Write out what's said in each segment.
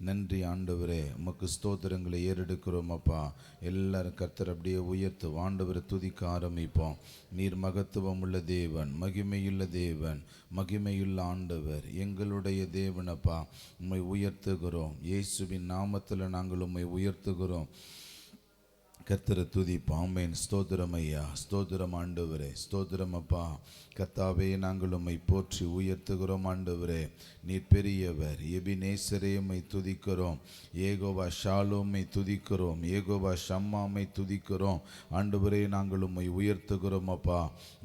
நன்றி ஆண்டவரே, உமக்கு ஸ்தோத்திரங்களை ஏறெடுக்கிறோம் அப்பா. எல்லாரும் கர்த்தர் அப்படியே உயர்த்து ஆண்டவரை துதிக்க ஆரம்பிப்போம். நீர் மகத்துவம் உள்ள தேவன், மகிமையுள்ள தேவன், மகிமையுள்ள ஆண்டவர், எங்களுடைய தேவன் அப்பா. உம்மை உயர்த்துகிறோம். இயேசுவின் நாமத்தில் நாங்கள் உம்மை உயர்த்துகிறோம். கர்த்தரை துதிப்போம். ஆமென். ஸ்தோத்திரம் ஐயா, ஸ்தோத்திரம் ஆண்டவரே, ஸ்தோத்திரம் அப்பா. கர்த்தாவே, நாங்கள் உம்மை போற்றி உயர்த்துகிறோம் ஆண்டவரே. நீர் பெரியவர். எபினேசரே உம்மை துதிக்கிறோம். ஏகோவா ஷாலோமை துதிக்கிறோம். ஏகோவா ஷம்மாமை துதிக்கிறோம் ஆண்டவரே. நாங்கள் உம்மை உயர்த்துகிறோம் அப்பா.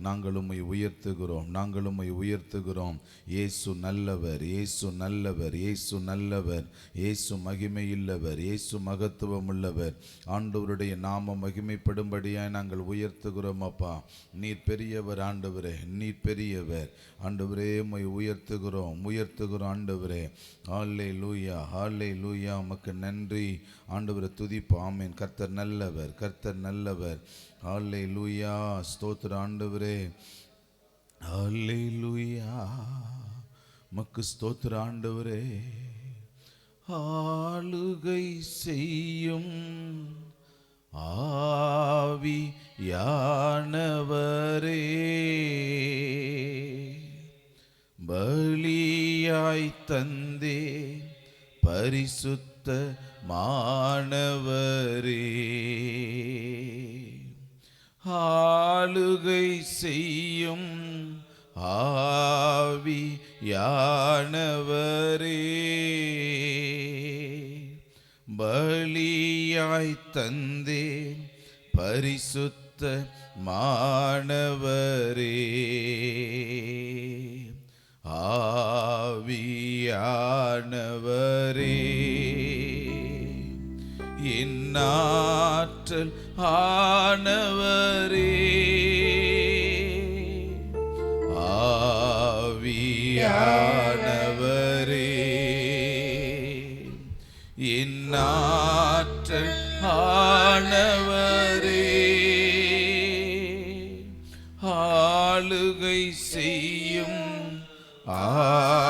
நாங்கள் உம்மை உயர்த்துகிறோம். நாங்கள் உம்மை உயர்த்துகிறோம். இயேசு நல்லவர், இயேசு நல்லவர், இயேசு நல்லவர், இயேசு மகிமையுள்ளவர், இயேசு மகத்துவம் உள்ளவர். ஆண்டவருடைய நாம மகிமைப்படும்படியாய் நாங்கள் உயர்த்துகிறோம் அப்பா. நீர் பெரியவர் ஆண்டவரே, நீர் பெரியவர் ஆண்டவரே. உம்மை உயர்த்துகிறோம், உயர்த்துகிறோம் ஆண்டவரே. ஹல்லேலூயா, ஹல்லேலூயா. உமக்கு நன்றி ஆண்டவரை துதிப்போம். ஆமென். கர்த்தர் நல்லவர், கர்த்தர் நல்லவர். ஹல்லேலூயா, ஸ்தோத்திரம் ஆண்டவரே. ஹல்லேலூயா, உமக்கு ஸ்தோத்திரம் ஆண்டவரே. ஆளுகை செய்யும் ஆவியானவரே, பலியாய் தந்தே பரிசுத்த மானவரே. ஆளுகை செய்யும் ஆவியானவரே, பலியாய் தந்தே பரிசுத்த மானவரே. ஆவியானவரே, என்னாற்றல் ஆனவரே. ஆவியானவரே, என்னாற்றல் ஆனவரே. ஆளுகை செய்யும் ஆவியானவரே,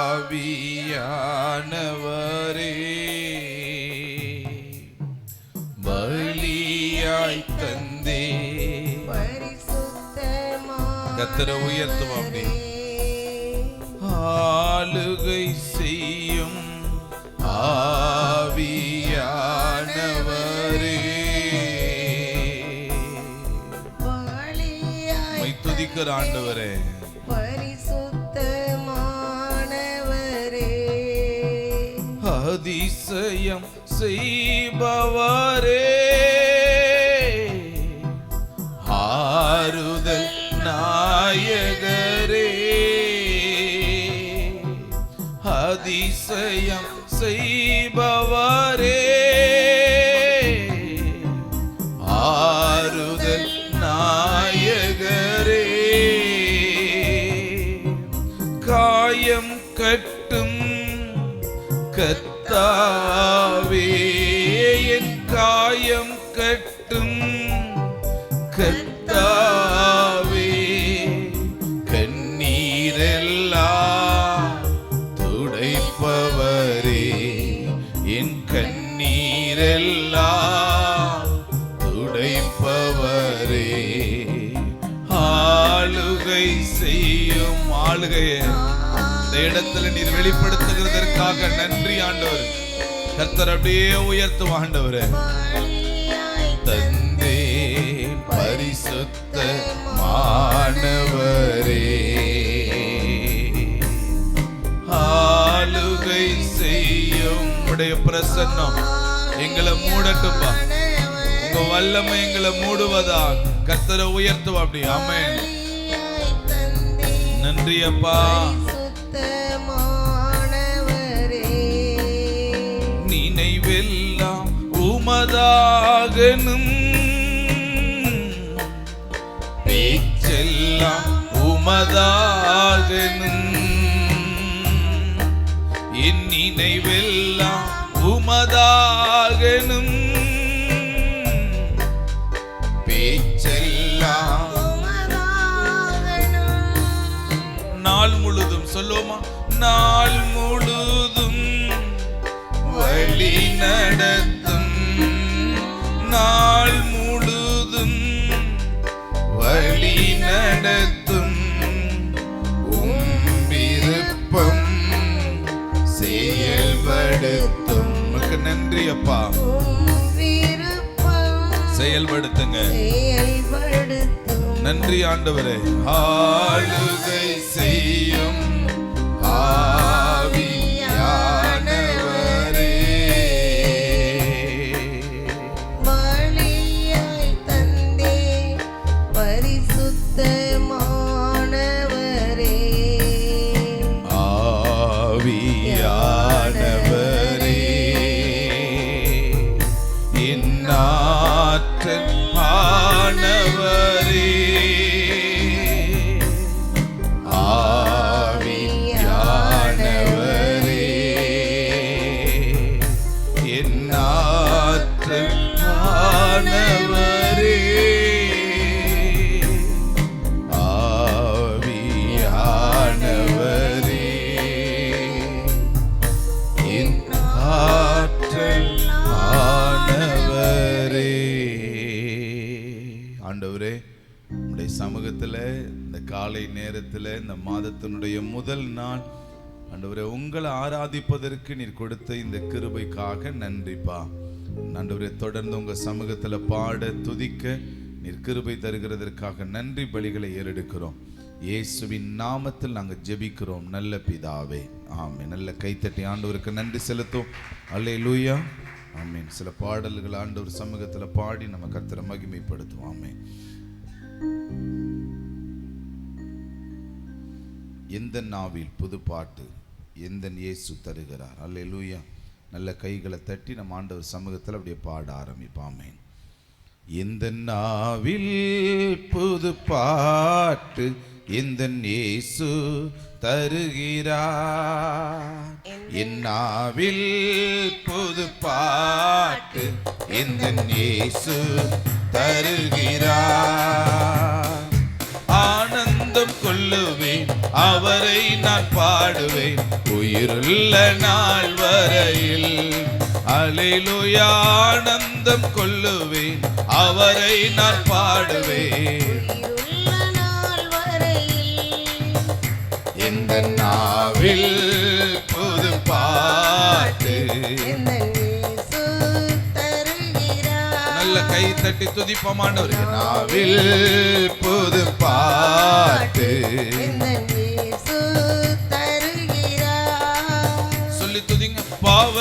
பலியாய் தந்தே கர்த்தரை உயர்த்துவோம் அப்படி. ஆளுகை செய்யும் ஆவியானவரே, உம்மை துதிக்கிற ஆண்டவரே. அதிசயம் செய்பவரே, ஆறுதல் நாயகரே. அதிசயம் செய்பவரே, ஆறுதல் நாயகரே. காயம் கட்டும் கர்த்தாவே, என் காயம் கட்டும் கர்த்தாவே. கண்ணீரெல்லாம் துடைப்பவரே, என் கண்ணீரெல்லாம் துடைப்பவரே. ஆளுகை செய்யும் ஆளுகையை இந்த இடத்துல நீர் வெளிப்படுத்துகிறதற்காக நன்றி ஆண்டவர். கர்த்தர் அப்படியே உயர்த்தும் ஆண்டவரே. தந்தே பரிசுத்த மானவரே, ஆளுகை செய்யும் உடைய பிரசன்னம் எங்களை மூடட்டும்பா. உங்க வல்லமை எங்களை மூடுவதா. கர்த்தரை உயர்த்துவா அப்படி. ஆமென். நன்றி அப்பா. நினைவெல்லாம் உமதாகனும், பேச்செல்லாம் உமதாகனும். என் நினைவெல்லாம் உமதாகனும், பேச்செல்லாம். நாள் முழுதும் சொல்லுவோமா? நாள் முழுதும் வழி வழி நடத்தும் நாள் முழுதும் வழி நடத்தும் விருப்பம் செயல்படுத்தும். நன்றி அப்பா, செயல்படுத்துங்க. நன்றி ஆண்டவரே. ஆளுகை செய்யும் ஆவியானவரே, வழியாய் தந்தே பரிசுத்தமானவரே, ஆவியானவரே இன்னாற்றல் ஆனவரே, ஆவியானவரே இன்னாற்றல் ஆனவரே, ஆவியானவரே இன்னாற்றல் ஆனவரே. ஆண்டவரே, உம்முடைய சமூகத்தில் இந்த காலை நேரத்தில் இந்த மாதத்தினுடைய முதல் நாள் ஆண்டவரே உங்களை ஆராதிப்பதற்கு நீர் கொடுத்த இந்த கிருபைக்காக நன்றிப்பா. ஆண்டவரே, தொடர்ந்து உங்க சமூகத்தில் பாட துதிக்க நீர் கிருபை தருகிறதற்காக நன்றி பலிகளை ஏறெடுக்கிறோம். இயேசுவின் நாமத்தில் நாங்கள் ஜெபிக்கிறோம் நல்ல பிதாவே, ஆமென். நல்ல கைத்தட்டி ஆண்டவருக்கு நன்றி செலுத்தும். அல்லேலூயா, ஆமென். சில பாடல்கள் ஆண்டவர் சமூகத்தில் பாடி நம்ம கர்த்தரை மகிமைப்படுத்துவோம். ஆமென். எந்த நாவில் புது பாட்டு எந்த இயேசு தருகிறார். அல்லேலூயா. நல்ல கைகளை தட்டி நம்ம ஆண்டவர் சமூகத்தில் அப்படியே பாட ஆரம்பிப்போம். ஆமென். எந்த நாவில் புது பாட்டு எந்த இயேசு தருகிறார், என் நாவில் புது பாட்டு எந்த இயேசு தருகிறார். ஆனந்தம் கொள்ளுவேன் அவரை நான் பாடுவேன் உயிருள்ள நாள் வரையில். அல்லேலூயா. ஆனந்தம் கொள்ளுவேன் அவரை நான் பாடுவேன் எந்த நாவில் புது பாட்டு. நல்ல கை தட்டி துதிப்பமானவர். நாவில் புது பாட்டு சொல்லி துதிங்க. பாவ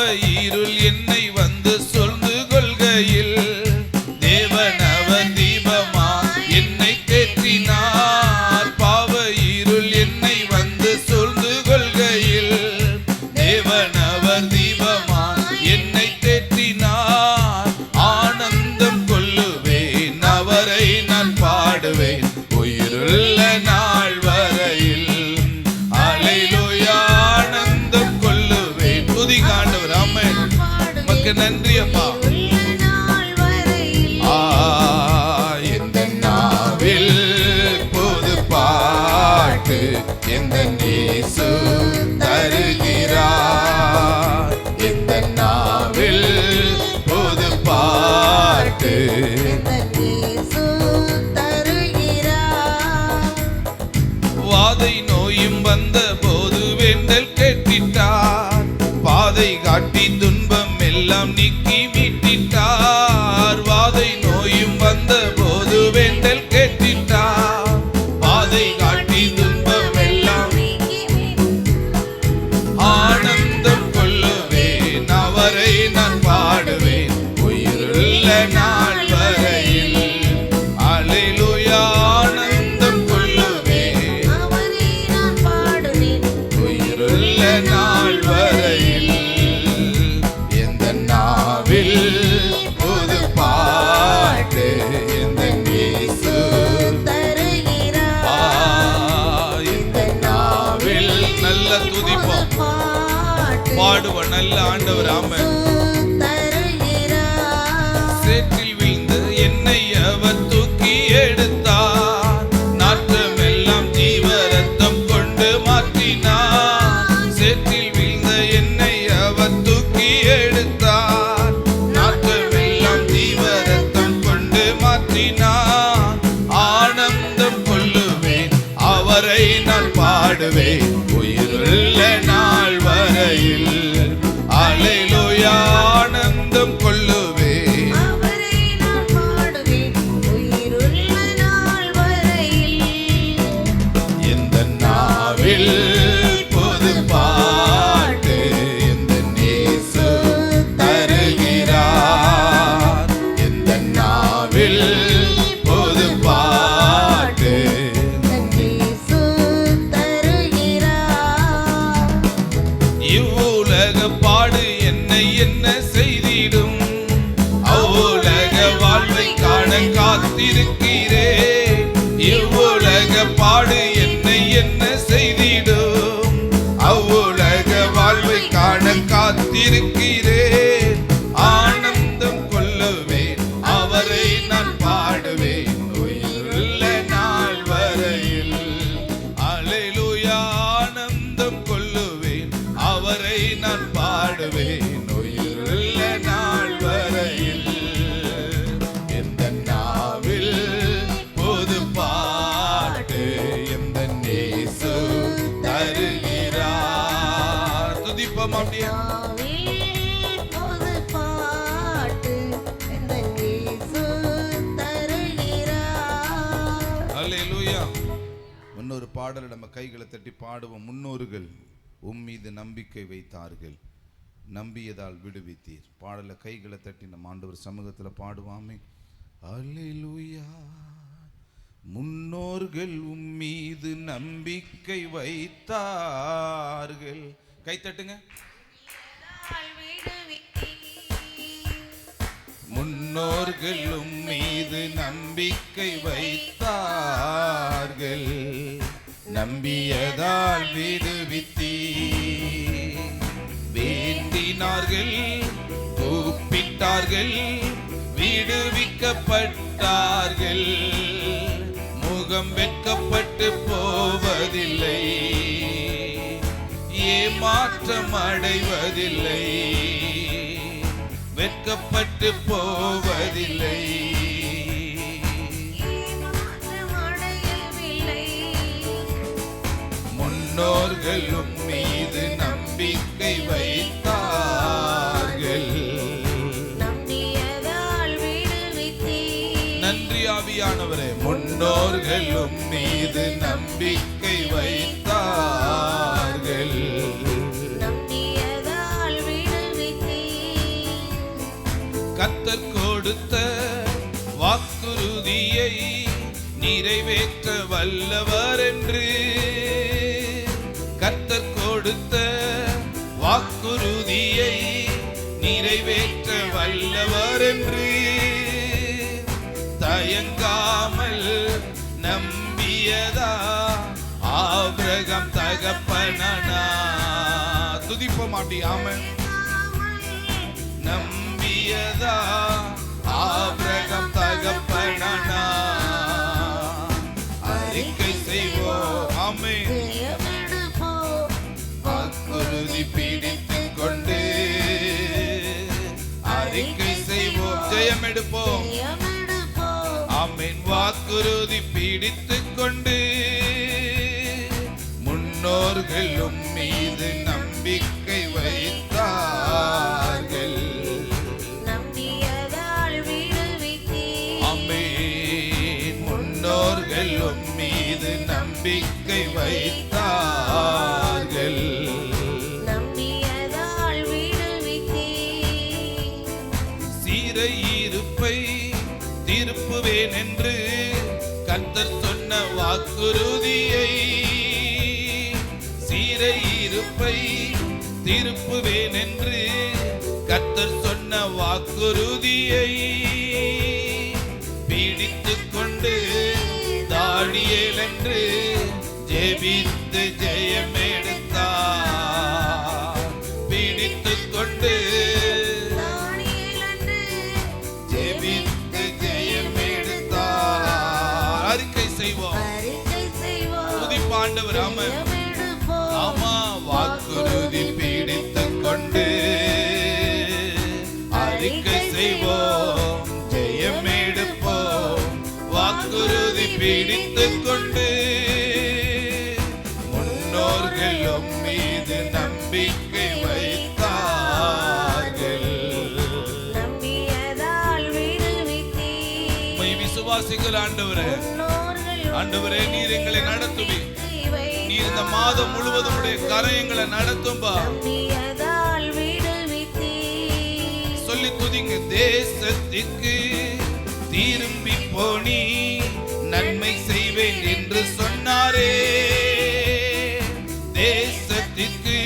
இருள் என்னை வந்து சொல்ந்து கொள்கையில் தேவன் அவர் தீபமா என்னை தேற்றினார். பாவ இருள் என்னை வந்து சொல்ந்து கொள்கையில் தேவன் அவர் தீபமா என்னை தேற்றினார். ஆனந்தம் கொள்ளுவேன் அவரை நான் பாடுவேன் உயிருள்ள நாள் வரையில். அல்லேலூயா. ஆனந்தம் கொள்ளுவேன். துதிங்க ஆண்டவர். ஆமென். உமக்கு நன்றி அப்பா. எந்த நாவில் புது பாட்டு எந்த இயேசு தருகிறார், எந்த நாவில் புது பாட்டு. வாதை நோயும் வந்த போது வேண்டல் கேட்டிட்டார், பாதை காட்டி துன்பம் எல்லாம் நீக்கி மீட்டிட்டார். வாதை நோயும் வந்த போது வேண்டல் கேட்டிட்டார், பாதை காட்டி துன்பம் எல்லாம். ஆனந்தம் கொள்ளுவேன் அவரை நான் பாடுவேன் உயிருள்ள நாள் வரையில். அல்லேலூயா. ஆனந்தம் கொள்ளுவேன் உயிருள்ள நாள் வரையில். எந்த நாவில் புது பாட்டு எந்த இயேசு எந்த நாவில். நல்ல துதிப்போம் பாடுவோம் நல்ல ஆண்டவர். ஆமென். சேற்றில் வீழ்ந்து என்னை அவர் தூக்கி எடுத்தார், நாற்றமெல்லாம் ஜீவ ரத்தம் கொண்டு மாற்றினார். சேற்றில் வீழ்ந்த என்னை அவர் தூக்கி எடுத்தார், செய்திடும். அவ்வுலக வாழ்வை காண காத்திருக்கிறேன், இவ்வுலக பாடு என்னை என்ன செய்திடும். அவ்வுலக வாழ்வை காண காத்திருக்கிறேன், ஆனந்தம் கொள்ளுவேன், அவரை நான் பாடுவேன் உயிருள்ள நாள் வரையில். அல்லேலூயா, ஆனந்தம் கொள்ளுவேன், அவரை நான் பாடுவேன் உயிருள்ள நாள் வரையில். எந்த நாவில் புது பாட்டு எந்த இயேசு தருகிறார். துதிப்போம் அப்படியே. அல்லேலூயா. இன்னொரு பாடல் நம்ம கைகளை தட்டி பாடுவோம். முன்னோர்கள் உம்மீது நம்பிக்கை வைத்தார்கள், நம்பியதால் விடுவித்தீர். பாடல கைகளை தட்டி நம்ம ஆண்டவர் சமூகத்தில் பாடுவாமே. அல்லேலூயா. முன்னோர்கள் உம்மீது நம்பிக்கை வைத்தார்கள். கை தட்டுங்க. முன்னோர்கள் உம்மீது நம்பிக்கை வைத்தார்கள், நம்பியதால் விடுவித்தீர். வேண்டினார்கள், கூப்பிட்டார்கள், விடுவிக்கப்பட்டார்கள். முகம் வெட்கப்பட்டு போவதில்லை, ஏமாற்றம் அடைவதில்லை, வெட்கப்பட்டு போவதில்லை. முன்னோர்கள் உம்மீது நம்பிக்கை வைத்தார்கள், நம்பியதால் விடுவித்தீர். நன்றி ஆவியானவரே. முன்னோர்கள் உம்மீது நம்பிக்கை வைத்தார்கள், நம்பியதால் விடுவித்தீர். கர்த்தர் கொடுத்த வாக்குறுதியை நிறைவேற்ற வல்லவர் என்று, கர்த்தர் கொடுத்த வாக்குறுதியை நிறைவேற்ற வல்லவர் என்று தயங்காமல் நம்பியதா ஆபிரகாம் தகப்பனானா. துதிப்போம் அப்படி. ஆமென். நம்பியதா ஆபிரகாம் தகப்பனானா. அறிக்கை செய்வோம். ஆமென். வாக்குறுதி பிடித்துக் கொண்டு அறிக்கை செய்வோம், ஜெயம் எடுப்போம். ஆமென். வாக்குறுதி பிடித்துக் கொண்டு முன்னோர்கள் உம்மீது நம்பிக்கை வைத்தார்கள், நம்பியதால் விடுவித்தீர். ஆமென். முன்னோர்கள் உம்மீது நம்பிக்கை வைத்தார்கள், நம்பியதால் விடுவித்தீர். சிறையிருப்பை திருப்புவேன் என்று கர்த்தர் சொன்ன வாக்குறுதியை, சிறையிருப்பை திருப்புவேன் என்று கர்த்தர் சொன்ன வாக்குறுதியை பிடித்துக் கொண்டு தானியேல் என்று ஜெபித்து ஜெயம் எடுத்தார். பிடித்துக் கொண்டு ஜெபித்து ஜெயம் எடுத்தார். அறிக்கை செய்வோம், துதிப்பாண்டவர். ஆமென். ஆமா. வாக்குறுதி பிடித்துக் கொண்டு அறிக்கை செய்வோம், ஜெயம் எடுப்போம். வாக்குறுதி பிடித்துக் கொண்டு முன்னோர்கள் உம்மீது நம்பிக்கை வைத்தார்கள், நம்பியதால் விடுவித்தீர். உம்மை விசுவாசிக்கிற ஆண்டவரே, ஆண்டவரே நீர் எங்களை நடத்துவீர். நீர் இந்த மாதம் முழுவதும் உடைய கரையங்களை நடத்தும்பா. சொல்லி துதிங்க. தேசத்திற்கு திரும்பி போனி நன்மை செய்வேன் என்று சொன்னாரே. தேசத்திற்கு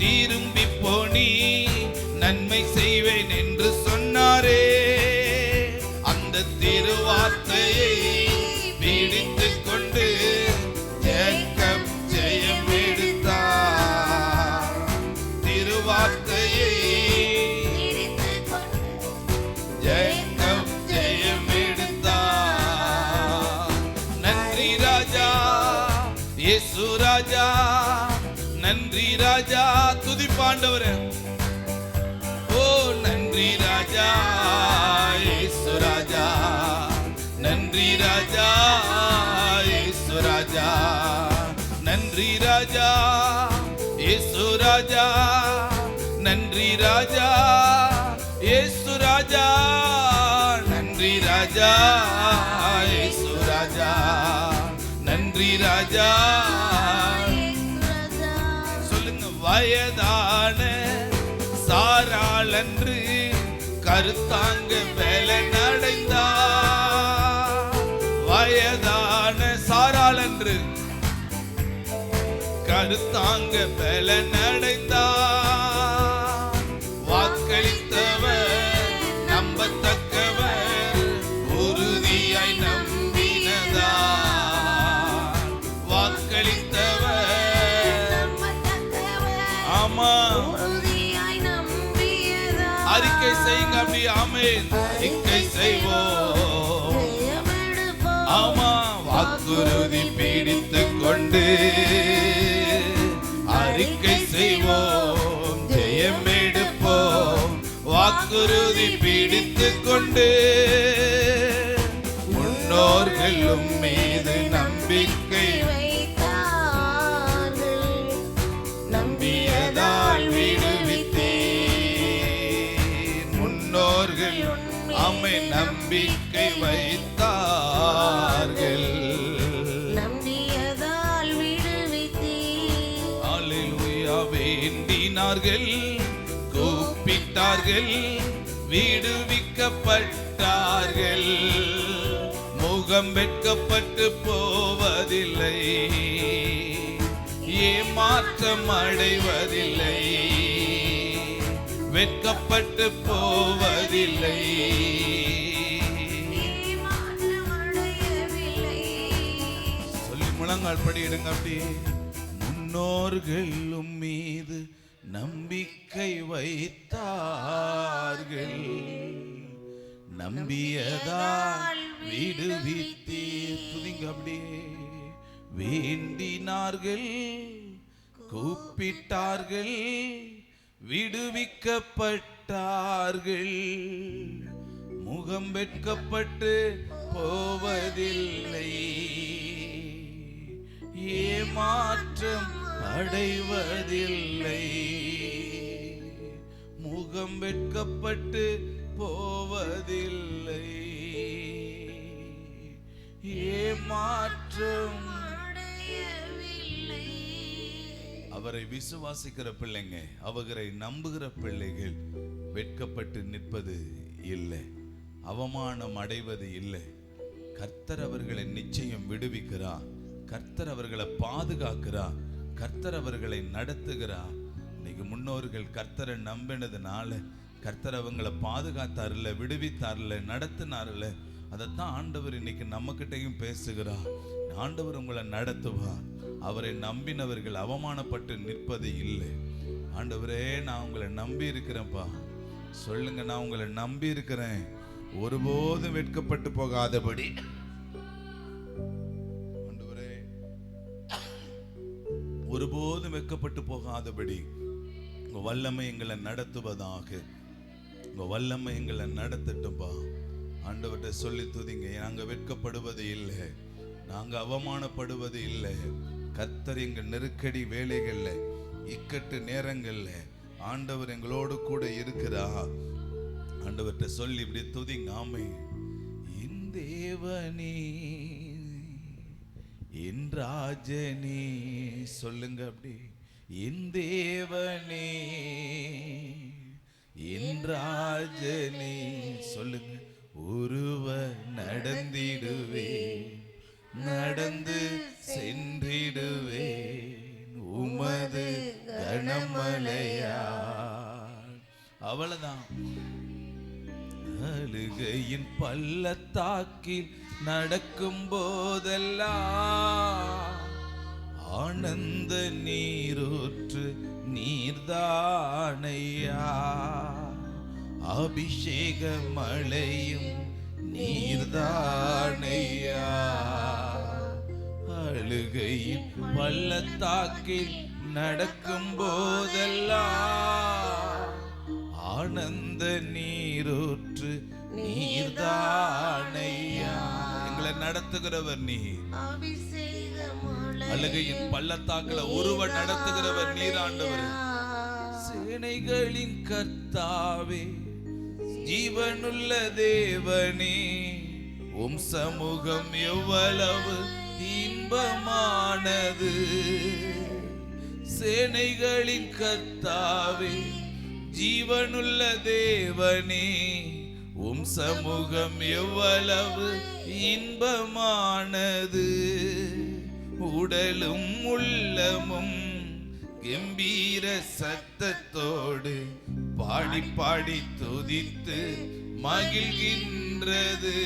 திரும்பி போனி நன்மை செய்வேன் என்று சொன்னாரே, அந்த திருவார்த்தையை பிடித்துக் கொண்டு ஜேக்கப் ஜெயம் எடுத்தார். திருவார்த்தையை ஜேக்கப் ஜெயம் எடுத்தார். நன்றி ராஜா இயேசு ராஜா, நன்றி ராஜா. துதிப்பாண்டவரே, ஓ நன்றி ராஜா இயேசு ராஜா, நன்றி ராஜா இயேசு ராஜா, நன்றி ராஜா இயேசு ராஜா, நன்றி ராஜா இயேசு ராஜா, நன்றி ராஜா இயேசு ராஜா, நன்றி ராஜா. சொல்லுங்க, வயதான சாராள் அன்று கருத்தாங்க வேலை நடந்தார். வயதான சாராள் அன்று கருத்தாங்க வேலை நடந்தார். வாக்களித்தவர் நம்பத்தக்கவர், உறுதியாய் நம்பினதார். வாக்களித்தவர், ஆமா, அறிக்கை செய்யுங்க அப்படி. ஆமென். அறிக்கை செய்வோம், ஆமா, வாக்குறுதி பிடித்துக் கொண்டு அறிக்கை செய்வோம், ஜெயம் எடுப்போம். வாக்குறுதி பிடித்துக் கொண்டு முன்னோர்களும் மீது நம்பிக்கை வைத்தார்கள், நம்பியதால் விடுவித்தீர். முன்னோர்கள் அம்மை நம்பிக்கை வைத்தார்கள், நம்பியதால் விடுவித்தீர். அல்லேலூயா. வேண்டினார்கள், கூப்பிட்டார்கள், விடுவிக்கப்பட்டார்கள். முகம் வெட்கப்பட்டு போவதில்லை, ஏமாற்றம் அடைவதில்லை, வெட்கப்பட்டு போவதில்லை. சொல்லி முழங்கால் படியிடுங்க அப்படி. முன்னோர்களும் மீது நம்பிக்கை வைத்தார்கள், நம்பியதால் விடுவித்தீர். துதிங்க அப்படியே. வேண்டினார்கள், கூப்பிட்டார்கள், விடுவிக்கப்பட்டார்கள். முகம் வெட்கப்பட்டு போவதில்லை, ஏமாற்றம் அடைவதில்லை, முகம் வெட்கப்பட்டு போவதில்லை, ஏமாற்றம். அவரை விசுவாசிக்கிற பிள்ளைங்க, அவரை நம்புகிற பிள்ளைகள் வெட்கப்பட்டு நிற்பது இல்லை, அவமானம் அடைவது இல்லை. கர்த்தர் அவர்களை நிச்சயம் விடுவிக்கிறார், கர்த்தர் அவர்களை பாதுகாக்கிறார், கர்த்தர் அவர்களை நடத்துகிறார். இன்னைக்கு முன்னோர்கள் கர்த்தரை நம்பினதுனால கர்த்தர் அவங்களை பாதுகாத்தார்ல, விடுவித்தார்ல, நடத்தினார்ல. அதைத்தான் ஆண்டவர் இன்னைக்கு நம்ம கிட்டையும் பேசுகிறார். ஆண்டவர் உங்களை நடத்துவார். அவரை நம்பினவர்கள் அவமானப்பட்டு நிற்பது இல்லை. ஆண்டவரே, நான் உங்களை நம்பி இருக்கிறேன்ப்பா. சொல்லுங்க, நான் உங்களை நம்பி இருக்கிறேன், ஒருபோதும் வெட்கப்பட்டு போகாதபடி. ஆண்டவரே, ஒருபோதும் வெட்கப்பட்டு போகாதபடி உங்க வல்லமை எங்களை நடத்துவதாக. உங்க வல்லமை எங்களை நடத்தட்டும்பா. ஆண்டவர்கிட்ட சொல்லி துதிங்க. நாங்க வெட்கப்படுவது இல்லை, நாங்க அவமானப்படுவது இல்லை. கர்த்தர் எங்க நெருக்கடி வேலைகள்ல, இக்கட்டு நேரங்கள்ல ஆண்டவர் எங்களோடு கூட இருக்கிறார். ஆண்டவர்கிட்ட சொல்லி இப்படி துதிங்க. ஆமென். என் தேவனே, என் ராஜனே, சொல்லுங்க அப்படி. என் தேவனே, என் ராஜனே, சொல்லுங்க. ஒருவ நடந்திடுவே, நடந்து சென்றிடுவேன் உமது கனமலையா. அவ்வளவுதான். அழுகையின் பள்ளத்தாக்கில் நடக்கும் போதெல்லாம் ஆனந்த நீரூற்று நீர்தானையா, அபிஷேக மழையும் நீர்தானையா. அழுகையின் பள்ளத்தாக்கில் நடக்கும் போதெல்லாம் ஆனந்த நீரூற்று நீர்தானையா. எங்களை நடத்துகிறவர் நீர். அழுகையின் பள்ளத்தாக்குல ஒருவர் நடத்துகிறவர் நீர் ஆண்டவர். சேனைகளின் கர்த்தாவே, ஜீவனுள்ள தேவனே, உம் சமூகம் எவ்வளவு இன்பமானது. சேனைகளின் கர்த்தாவே, ஜீவனுள்ள தேவனே, உம் சமூகம் எவ்வளவு இன்பமானது. உடலும் உள்ளமும் கம்பீர சத்தத்தோடு பாடி பாடி துதித்து மகிழ்கின்றது.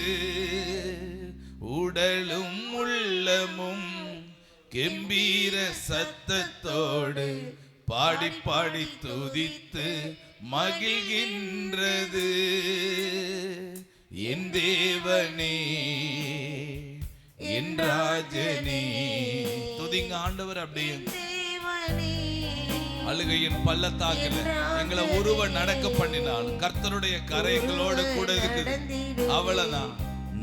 உடலும் உள்ளமும் கம்பீர சத்தத்தோடு பாடி பாடி துதித்து மகிழ்கின்றது. என் தேவனே, என் ராஜனே. துதிங்க ஆண்டவர். அப்படியே அழுகையின் பள்ளத்தாக்குல எங்களை ஒருவர் நடக்க பண்ணினாலும் கர்த்தருடைய கரை எங்களோட கூட இருக்குது. அவ்வளவுதான்.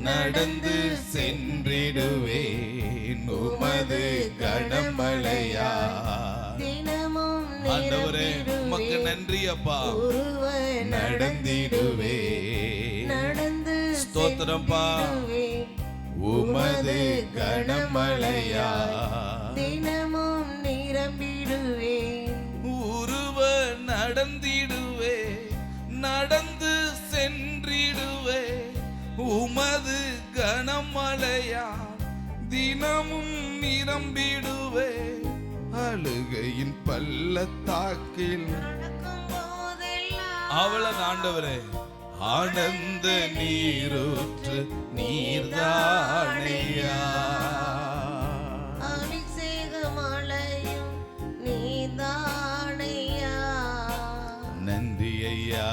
நடந்து சென்றிடுவேன் உமது கனமழையா. ஆண்டவரே உமக்கு நன்றி அப்பா. நடந்திடுவே. ஸ்தோத்திரம்பா. உமது கனமழையா தினமும் நிரம்பிடுவே. உருவ நடந்திடுவே, நடந்து சென்றிடுவே. உமது கனமழையா தினமும் நிரம்பிடுவே. அழுகையின் பள்ளத்தாக்கில் அவளது ஆண்டவரே ஆனந்த நீரூற்று நீர்தானையா. அபிஷேக மழையும் நீர்தானையா. நன்றி ஐயா,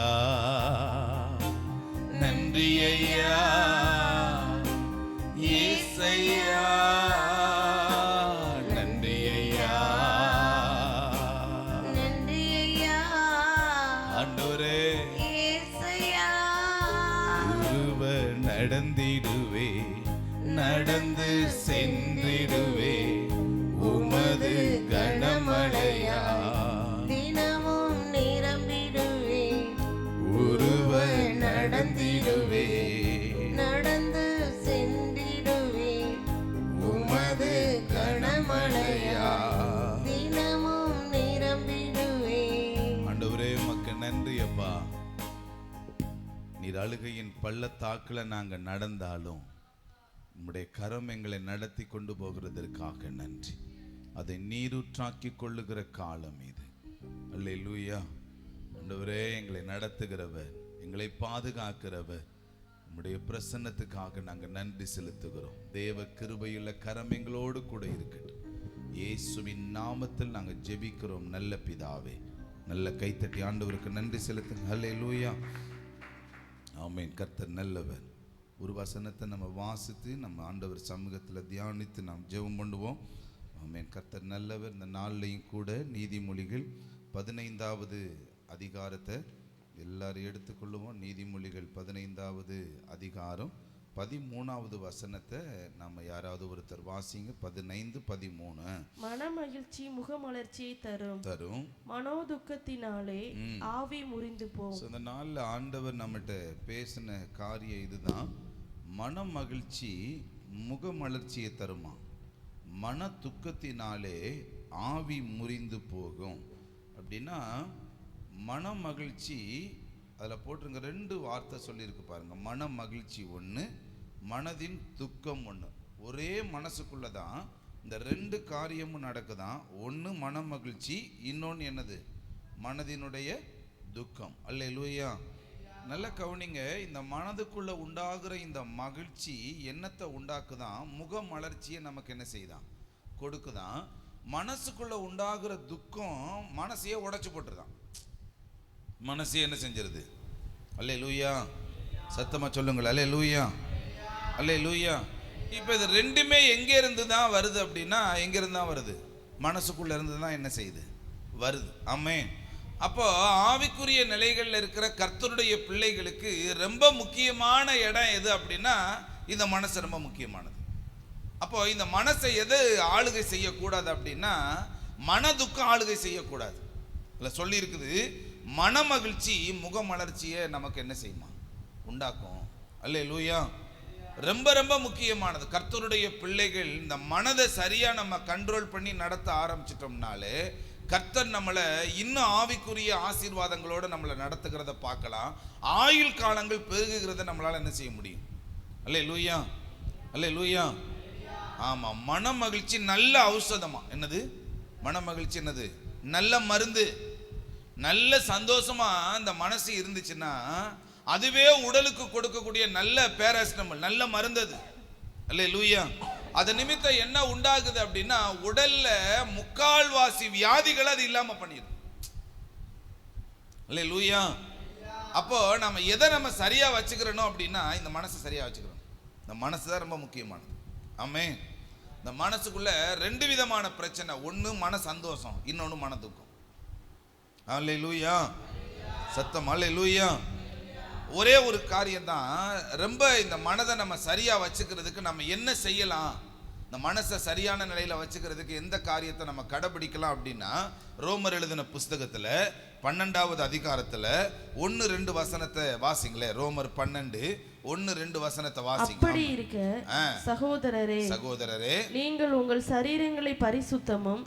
நன்றி ஐயா, ஏசையா. நன்றி ஐயா, நன்றி ஐயா, ஆண்டவரே. ஏசையா. உருவ நடந்திடுவே, நடந்து சென்றிடுவே. உமது கனமழையா தினமும் நிரம்பிடுவே. உருவ நடந்திடுவே, நடந்து சென்றிடுவே. உமது கனமழையா தினமும் நிரம்பிடுவே. ஆண்டவரே உமக்கு நன்றி அப்பா. நீர் அழுகையின் பள்ளத்தாக்குல நாங்க நடந்தாலும் உம்முடைய கரம் எங்களை நடத்தி கொண்டு போகிறதற்காக நன்றி. அதை நீரூற்றாக்கி கொள்ளுகிற காலம் இது. அல்லேலூயா. ஆண்டவரே எங்களை நடத்துகிறவர், எங்களை பாதுகாக்கிறவர், உம்முடைய பிரசன்னத்துக்காக நாங்கள் நன்றி செலுத்துகிறோம். தேவ கிருபையுள்ள கரம் எங்களோடு கூட இருக்கட்டும். இயேசுவின் நாமத்தில் நாங்கள் ஜெபிக்கிறோம் நல்ல பிதாவே. நல்ல கைத்தட்டி ஆண்டவருக்கு நன்றி செலுத்துங்க. அல்லேலூயா. ஆமென். கர்த்தர் நல்லவர். ஒரு வசனத்தை நம்ம வாசித்து நம்ம ஆண்டவர் சமூகத்தில் தியானித்து நாம் ஜெபம் பண்ணுவோம். ஆமென். கர்த்தர் நல்லவர். இந்த நாள்லையும் கூட நீதிமொழிகள் 15வது அதிகாரத்தை எல்லாரும் எடுத்துக்கொள்ளுவோம். நீதிமொழிகள் 15வது அதிகாரம் 13வது வசனத்தை நம்ம யாராவது ஒருத்தர் வாசிங்க. 15, 13. மன மகிழ்ச்சி முகமலர்ச்சியை தரும், மனோ துக்கத்தினாலே ஆவி முறிந்து போகும். அந்த நாள்ல ஆண்டவர் நம்மகிட்ட பேசின காரியம் இதுதான். மன மகிழ்ச்சி முகமலர்ச்சியை தருமா, மன துக்கத்தினாலே ஆவி முறிந்து போகும். அப்படின்னா மன மகிழ்ச்சி அதில் போட்டிருங்க 2 வார்த்தை சொல்லியிருக்கு பாருங்க. மன மகிழ்ச்சி ஒன்று, மனதின் துக்கம் ஒன்று. ஒரே மனசுக்குள்ள தான் இந்த 2 காரியமும் நடக்குதான். ஒன்று மன மகிழ்ச்சி, இன்னொன்று என்னது மனதினுடைய துக்கம். அல்லேலூயா. நல்ல கவனிங்க. இந்த மனதுக்குள்ள உண்டாகிற இந்த மகிழ்ச்சி என்னத்தை உண்டாக்குதான்? முகமலர்ச்சியை நமக்கு என்ன செய்தான்? கொடுக்குதான். மனசுக்குள்ள உண்டாகிற துக்கம் மனசையே உடைச்சு போட்டுருதான். மனசே என்ன செஞ்சிருது? அல்லேலூயா. சத்தமா சொல்லுங்கள் அல்லேலூயா, அல்லேலூயா. இப்போ இது ரெண்டுமே எங்கே இருந்து தான் வருது அப்படின்னா, எங்கே இருந்து தான் வருது? மனசுக்குள்ள இருந்து தான் என்ன செய்யுது? வருது. ஆமென். அப்போ ஆவிக்குரிய நிலைகளில் இருக்கிற கர்த்தருடைய பிள்ளைகளுக்கு ரொம்ப முக்கியமான இடம் எது அப்படின்னா, இந்த மனசு ரொம்ப முக்கியமானது. அப்போ இந்த மனசை எது ஆளுகை செய்யக்கூடாது அப்படின்னா, மன துக்கம் ஆளுகை செய்யக்கூடாது. இல்லை சொல்லி இருக்குது, மன மகிழ்ச்சி முகமலர்ச்சியை நமக்கு என்ன செய்யுமா? உண்டாக்கும். அல்லேலூயா. ரொம்ப ரொம்ப முக்கியமானது. கர்த்தருடைய பிள்ளைகள் இந்த மனதை சரியா நம்ம கண்ட்ரோல் பண்ணி நடத்த ஆரம்பிச்சிட்டோம்னாலே கர்த்தர் நம்மளை இன்னும் ஆவிக்குரிய ஆசீர்வாதங்களோடு நம்மளை நடத்துகிறத பார்க்கலாம். ஆயுள் காலங்கள் பெருகுகிறத நம்மளால என்ன செய்ய முடியும்? அல்லேலூயா, அல்லேலூயா. ஆமா, மன மகிழ்ச்சி நல்ல ஔஷதமா. என்னது மன மகிழ்ச்சி? என்னது? நல்ல மருந்து. நல்ல சந்தோஷமா இந்த மனசு இருந்துச்சுன்னா அதுவே உடலுக்கு கொடுக்கக்கூடிய நல்ல பேராசிட்டமல், நல்ல மருந்து அது. அல்லேலூயா. அது நிமித்தம் என்ன உண்டாகுது அப்படின்னா, உடல்ல முக்கால்வாசி வியாதிகளை அது இல்லாம பண்ணிடும். அல்லேலூயா. அப்போ நம்ம எதை நம்ம சரியா வச்சுக்கிறோம் அப்படின்னா, இந்த மனசை சரியா வச்சுக்கிறோம். இந்த மனசு தான் ரொம்ப முக்கியமானது. ஆமென். இந்த மனசுக்குள்ள ரெண்டு விதமான பிரச்சனை. ஒன்று மன சந்தோஷம், இன்னொன்று மன துக்கம். அல்லேலூயா. சத்தம் அல்லேலூயா. ஒரே ஒரு காரியம் தான் ரொம்ப இந்த மனதை நம்ம சரியா வச்சுக்கிறதுக்கு நம்ம என்ன செய்யலாம்? இந்த மனசை சரியான நிலையில வச்சுக்கிறதுக்கு எந்த காரியத்தை நம்ம கடைபிடிக்கலாம் அப்படின்னா, ரோமர் எழுதின புஸ்தகத்துல 12வது அதிகாரத்துல 1-2 வசனத்தை வாசிங்களே. ரோமர் 12:1-2 வசனத்தை வாசிங்க. அப்படி இருக்க சகோதரரே, நீங்கள் உங்கள் சரீரங்களை பரிசுத்தமும்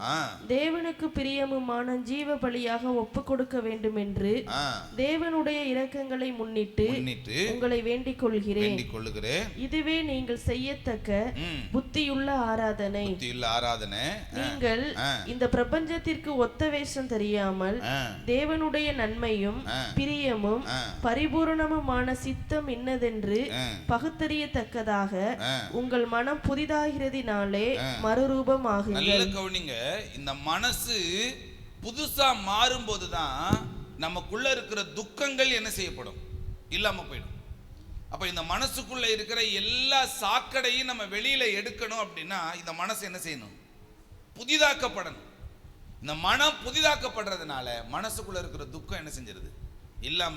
தேவனுக்கு பிரியமுமான ஜீவ பலியாக ஒப்பு கொடுக்க வேண்டும் என்று தேவனுடைய இரக்கங்களை முன்னிட்டு உங்களை வேண்டிக் கொள்கிறேன். இதுவே நீங்கள் செய்யத்தக்க புத்தியுள்ள ஆராதனை. நீங்கள் இந்த பிரபஞ்சத்திற்கு ஒத்த வேஷம் தெரியாமல் தேவனுடைய நன்மையும் பிரியமும் பரிபூரணமுமான சித்தம் இன்னதென்று பகுத்தறியத்தக்கதாக உங்கள் மனம் புதிதாகிறதினாலே மறுரூபமாகுங்கள். கவனிங்க. இந்த மனசு புதுசா மாறும் போதுதான் நமக்குள்ள இருக்கிற துக்கங்கள் என்ன செய்யப்படும்? இல்லாம போயிடும். அப்ப இந்த மனசுக்குள்ள இருக்கிற எல்லா சாக்கடையும் நம்ம வெளியில எடுக்கணும் அப்படின்னா இந்த மனசு என்ன செய்யணும்? புதிதாக்கப்படணும். இந்த மனம் புதிதாக்கப்படுறதுனால மனசுக்குள்ள இருக்கிற துக்கம் என்ன செஞ்சிருது? இல்லாம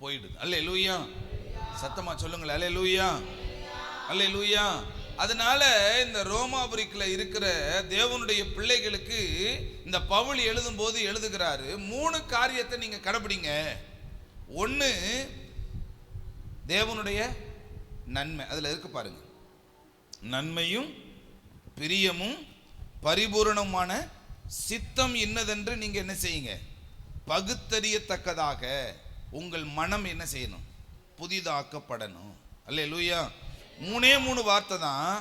போயிடுது. அல்லேலூயா. சத்தமா சொல்லுங்கள் அல்லேலூயா, அல்லேலூயா. அதனால இந்த ரோமாபுரிக்குள்ள இருக்கிற தேவனுடைய பிள்ளைகளுக்கு இந்த பவுல் எழுதும் போது எழுதுகிறாரு, 3 காரியத்தை நீங்க கடைபிடிங்க. 1, தேவனுடைய நன்மை. அதுல இருக்கு பாருங்க, நன்மையும் பிரியமும் பரிபூரணமான சித்தம் இன்னதென்று நீங்க என்ன செய்யுங்க? பகுத்தறியத்தக்கதாக உங்கள் மனம் என்ன செய்யணும்? புதிதாக்கப்படணும். அல்லேலூயா. 3 வார்த்தை தான்.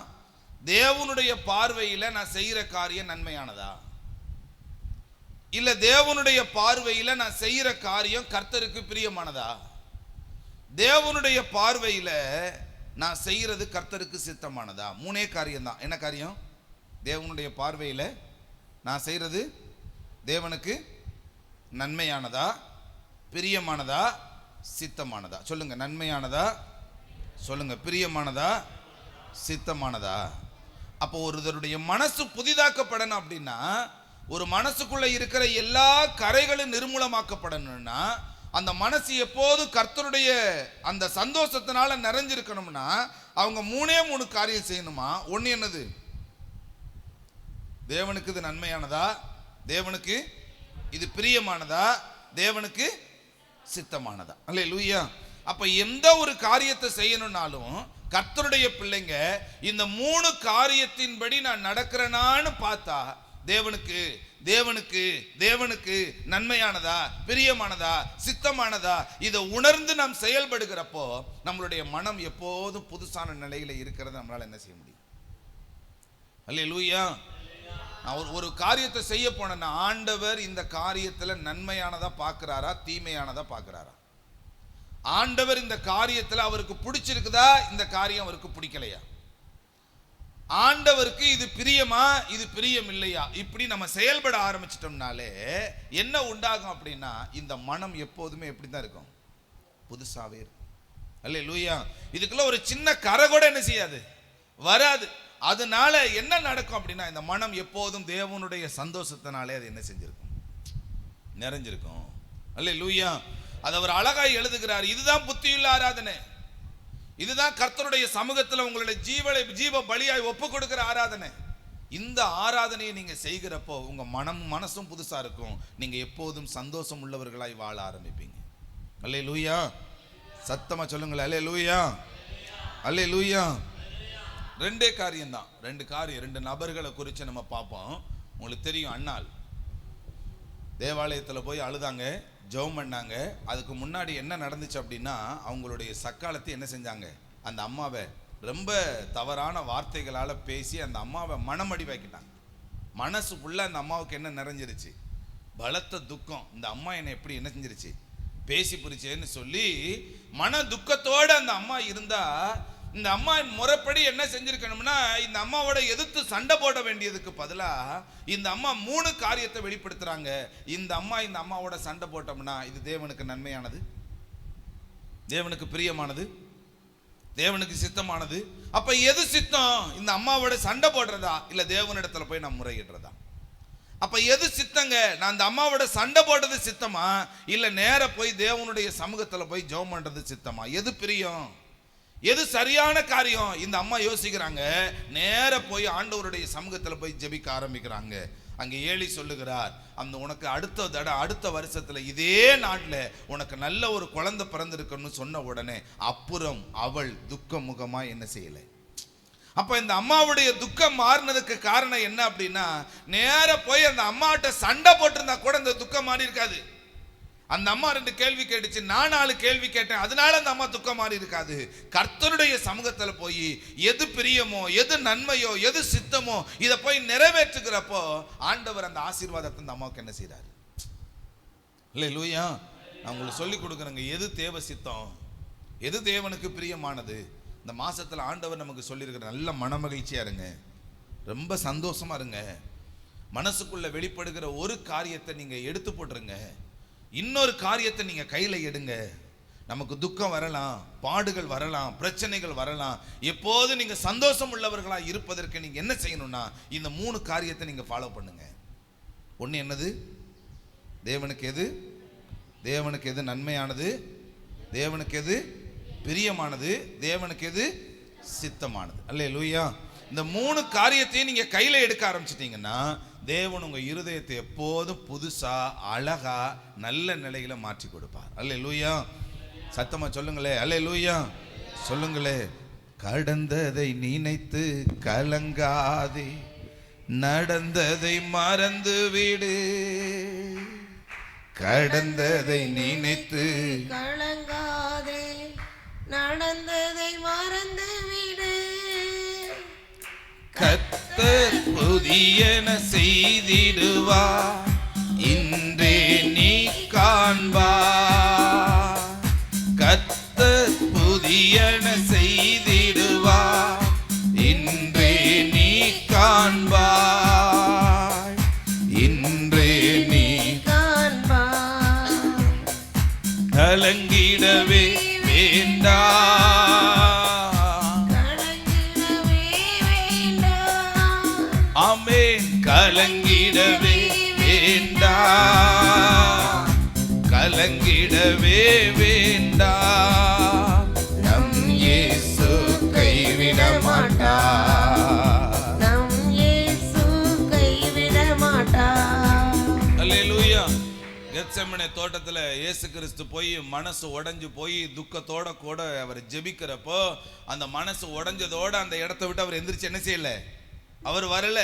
தேவனுடைய பார்வையில நான் செய்யற காரியம் நன்மையானதா, இல்ல தேவனுடைய பார்வையில நான் செய்யற காரியம் கர்த்தருக்கு பிரியமானதா? தேவனுடைய பார்வையில நான் செய்யறது கர்த்தருக்கு சித்தமானதா? 3 காரியம் தான். என்ன காரியம்? தேவனுடைய பார்வையில நான் செய்யறது தேவனுக்கு நன்மையானதா, பிரியமானதா, சித்தமானதா? சொல்லுங்க. நன்மையானதா? சொல்லுங்க. பிரியமானதா? சித்தமானதா? அப்போ ஒருவருடைய மனசு புதிதாக்கப்படணும் அப்படின்னா, ஒரு மனசுக்குள்ள இருக்கிற எல்லா கரைகளும் நிர்மூலமாக்கப்படணும்னா, அந்த மனசு எப்போதும் கர்த்தருடைய அந்த சந்தோஷத்தினால நிறைஞ்சிருக்கணும்னா அவங்க 3 காரியம் செய்யணுமா. 1 என்னது? தேவனுக்கு இது நன்மையானதா, தேவனுக்கு இது பிரியமானதா, தேவனுக்கு சித்தமானதா? அல்லேலூயா. அப்ப எந்த ஒரு காரியத்தை செய்யணும்னாலும் கர்த்தருடைய பிள்ளைங்க இந்த 3 காரியத்தின்படி நான் நடக்கிறேனான்னு பார்த்தா தேவனுக்கு தேவனுக்கு தேவனுக்கு நன்மையானதா, பிரியமானதா, சித்தமானதா, இதை உணர்ந்து நாம் செயல்படுகிறப்போ நம்மளுடைய மனம் எப்போதும் புதுசான நிலையில இருக்கிறத நம்மளால என்ன செய்ய முடியும்? அல்லேலூயா. நான் ஒரு காரியத்தை செய்ய போனேன்னா ஆண்டவர் இந்த காரியத்துல நன்மையானதா பார்க்கிறாரா தீமையானதா பார்க்கிறாரா? ஆண்டவர் இந்த காரியத்துல அவருக்கு பிடிச்சிருக்குதா, இந்த காரியம் அவருக்கு பிடிக்கலையா? ஆண்டவருக்கு இது பிரியமா, இது பிரியம் இல்லையா? இப்படி நம்ம செயல்பட ஆரம்பிச்சிட்டோம்னாலே என்ன உண்டாகும் அப்படின்னா, இந்த மனம் எப்போதுமே எப்படிதான் இருக்கும்? புதுசாவே இருக்கும். அல்லேலூயா. இதுக்குள்ள ஒரு சின்ன கரை கூட என்ன செய்யாது, வராது. அதனால என்ன நடக்கும் அப்படின்னா, இந்த மனம் எப்போதும் தேவனுடைய சந்தோஷத்தினாலே அது என்ன செஞ்சிருக்கும், நிறைஞ்சிருக்கும். அல்லேலூயா. அது அவர் அழகாய் எழுதுகிறார். இதுதான் புத்தியுள்ள ஆராதனை, இதுதான் கர்த்தருடைய சமூகத்தில் உங்களுடைய ஜீவ பலியாய் ஒப்பு கொடுக்கிற ஆராதனை. இந்த ஆராதனையை நீங்க செய்கிறப்போ உங்க மனசும் புதுசா இருக்கும். நீங்க எப்போதும் சந்தோஷம் உள்ளவர்களாய் வாழ ஆரம்பிப்பீங்க. அல்லேலூயா. சத்தமா சொல்லுங்களேன், அல்லேலூயா, அல்லேலூயா. ரெண்டே காரியம்தான், ரெண்டு நபர்களை குறித்து நம்ம பார்ப்போம். உங்களுக்கு தெரியும், அன்னாள் தேவாலயத்தில் போய் அழுதாங்க, ஜெபம் பண்ணாங்க. அதுக்கு முன்னாடி என்ன நடந்துச்சு அப்படின்னா, அவங்களுடைய சக்காலத்தை என்ன செஞ்சாங்க, அந்த அம்மாவை ரொம்ப தவறான வார்த்தைகளால் பேசி அந்த அம்மாவை மனமடி வைக்கிட்டாங்க. மனசு ஃபுல்லாக அந்த அம்மாவுக்கு என்ன நிறைஞ்சிருச்சு, பலத்த துக்கம். இந்த அம்மா என்னை எப்படி என்ன செஞ்சிருச்சு, பேசி புரிச்சேன்னு சொல்லி மன துக்கத்தோடு அந்த அம்மா இருந்தா, இந்த அம்மா முறைப்படி என்ன செஞ்சிருக்கணும்னா, இந்த அம்மாவோட எதிர்த்து சண்டை போட வேண்டியதுக்கு பதிலா இந்த அம்மா 3 காரியத்தை வெளிப்படுத்துறாங்க. இந்த அம்மாவோட சண்டை போட்டோம்னா இது தேவனுக்கு நன்மையானது, தேவனுக்கு பிரியமானது, தேவனுக்கு சித்தமானது. அப்ப எது சித்தம்? இந்த அம்மாவோட சண்டை போடுறதா, இல்ல தேவனிடத்துல போய் நான் முறையிடுறதா? அப்ப எது சித்தங்க? நான் அந்த அம்மாவோட சண்டை போடுறது சித்தமா, இல்ல நேர போய் தேவனுடைய சமூகத்துல போய் ஜெபம் பண்றது சித்தமா? எது பிரியம், எது சரியான காரியம்? இந்த அம்மா யோசிக்கிறாங்க. நேர போய் ஆண்டவருடைய சமூகத்துல போய் ஜெபிக்க ஆரம்பிக்கிறாங்க. அங்கே ஏலி சொல்லுகிறார், அந்த உனக்கு அடுத்த வருஷத்துல இதே நாட்டில் உனக்கு நல்ல ஒரு குழந்தை பிறந்திருக்குன்னு சொன்ன உடனே அப்புறம் அவள் துக்க முகமா என்ன செய்யலை. அப்ப இந்த அம்மாவுடைய துக்கம் மாறினதுக்கு காரணம் என்ன அப்படின்னா, நேர போய் அந்த அம்மாட்ட சண்டை போட்டிருந்தா கூட இந்த துக்கம் மாறி இருக்காது. அந்த அம்மா 2 கேள்வி கேட்டுச்சு, நான் 4 கேள்வி கேட்டேன், அதனால அந்த அம்மா துக்கம் மாறி இருக்காது. கர்த்தருடைய சமூகத்துல போய் எது பிரியமோ, எது நன்மையோ, எது சித்தமோ இதை போய் நிறைவேற்றுகிறப்போ ஆண்டவர் அந்த ஆசீர்வாதத்தை அந்த அம்மாவுக்கு என்ன செய்றாரு. அல்லேலூயா. நான் உங்களுக்கு சொல்லி கொடுக்குறேங்க, எது தேவ சித்தம், எது தேவனுக்கு பிரியமானது. இந்த மாசத்துல ஆண்டவர் நமக்கு சொல்லியிருக்கிற நல்ல மனமகிழ்ச்சியா இருங்க, ரொம்ப சந்தோஷமா இருங்க. மனசுக்குள்ள வெளிப்படுகிற ஒரு காரியத்தை நீங்க எடுத்து போட்டுருங்க, இன்னொரு காரியத்தை நீங்க கையில எடுங்க. நமக்கு துக்கம் வரலாம், பாடுகள் வரலாம், பிரச்சனைகள் வரலாம். எப்போது நீங்க சந்தோஷம் உள்ளவர்களா இருப்பதற்கு நீங்க என்ன செய்யணும்னா, இந்த 3 காரியத்தை நீங்க ஃபாலோ பண்ணுங்க. ஒண்ணு என்னது? தேவனுக்கு எது நன்மையானது, தேவனுக்கு எது பிரியமானது, தேவனுக்கு எது சித்தமானது. அல்லேலூயா. இந்த 3 காரியத்தையும் நீங்க கையில எடுக்க ஆரம்பிச்சிட்டீங்கன்னா தேவன் உங்க இருதயத்தை எப்போதும் புதுசா அழகா நல்ல நிலையில மாற்றி கொடுப்பார். அல்லேலூயா. சத்தமா சொல்லுங்களே, அல்லேலூயா சொல்லுங்களே. கடந்ததை நினைத்து கலங்காதே, நடந்ததை மறந்து விடு. கடந்ததை நினைத்து கலங்காதே, நடந்ததை மறந்து விடு. கர்த்தர் புதியன செய்திடுவார், இன்றே நீ காண்பார். கர்த்தர் புதியன செய்திடுவார், இன்றே நீ காண்பார். இன்றே நீ காண்பார். கலங்கிடவே வேண்டாம், கலங்கிடவே வேண்டாம், கலங்கிடவே வேண்டாம். நம் இயேசு கைவிட மாட்டார், நம் இயேசு கைவிட மாட்டார். அல்லேலூயா. கெத்செமனே தோட்டத்துல இயேசு கிறிஸ்து போய் மனசு உடைஞ்சு போய் துக்கத்தோட கூட அவர் ஜெபிக்கிறப்போ, அந்த மனசு உடைஞ்சதோட அந்த இடத்தை விட்டு அவர் எந்திரிச்சு என்ன செய்யல, அவர் வரல.